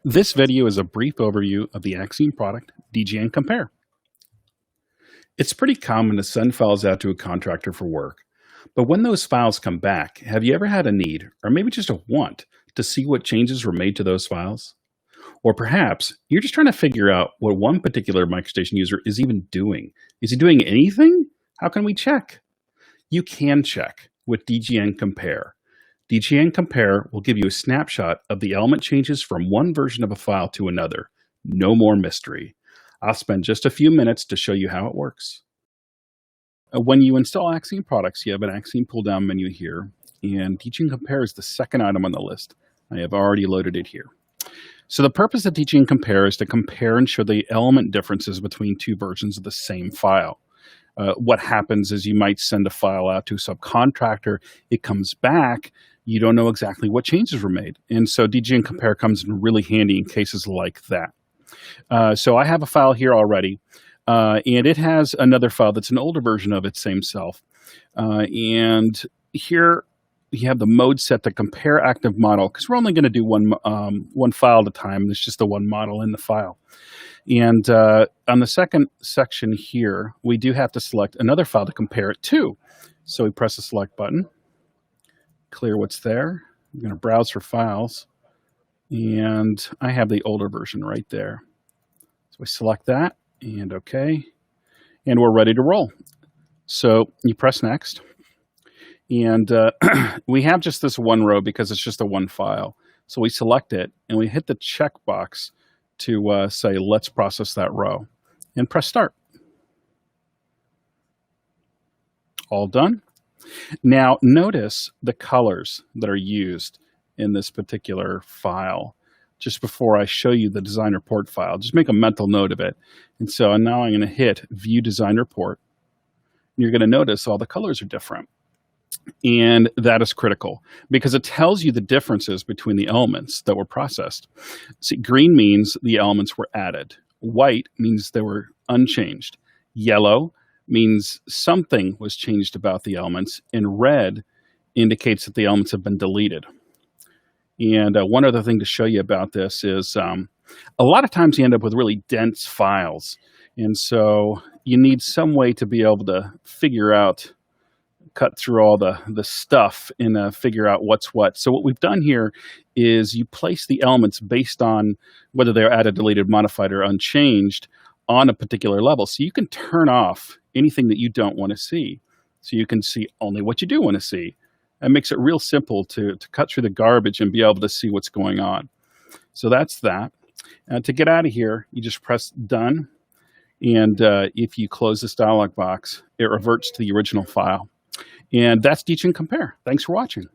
This video is a brief overview of the Axiom product, DgnCompare. It's pretty common to send files out to a contractor for work, but when those files come back, have you ever had a need, or maybe just a want, to see what changes were made to those files? Or perhaps you're just trying to figure out what one particular MicroStation user is even doing. Is he doing anything? How can we check? You can check with DgnCompare. DgnCompare will give you a snapshot of the element changes from one version of a file to another. No more mystery. I'll spend just a few minutes to show you how it works. When you install Axiom products, you have an Axiom pull-down menu here, and DgnCompare is the second item on the list. I have already loaded it here. So the purpose of DgnCompare is to compare and show the element differences between two versions of the same file. What happens is you might send a file out to a subcontractor, it comes back, you don't know exactly what changes were made. And so DgnCompare comes in really handy in cases like that. So I have a file here already, and it has another file that's an older version of its same self. And here you have the mode set to compare active model, because we're only going to do one file at a time. There's just the one model in the file. And on the second section here, we do have to select another file to compare it to. So we press the select button, clear what's there. I'm going to browse for files, and I have the older version right there. So we select that, and OK, and we're ready to roll. So you press next, and we have just this one row because it's just a one file. So we select it, and we hit the checkbox to say, let's process that row, and press start. All done. Now notice the colors that are used in this particular file. Just before I show you the design report file, just make a mental note of it. And so now I'm going to hit View Design Report. And you're going to notice all the colors are different. And that is critical because it tells you the differences between the elements that were processed. See, green means the elements were added. White means they were unchanged. Yellow means something was changed about the elements. And red indicates that the elements have been deleted. And one other thing to show you about this is a lot of times you end up with really dense files. And so you need some way to be able to figure out, cut through all the stuff and figure out what's what. So what we've done here is you place the elements based on whether they're added, deleted, modified, or unchanged on a particular level. So you can turn off anything that you don't want to see. So you can see only what you do want to see. That makes it real simple to cut through the garbage and be able to see what's going on. So that's that. To get out of here, you just press done. And if you close this dialog box, it reverts to the original file. And that's DgnCompare. Thanks for watching.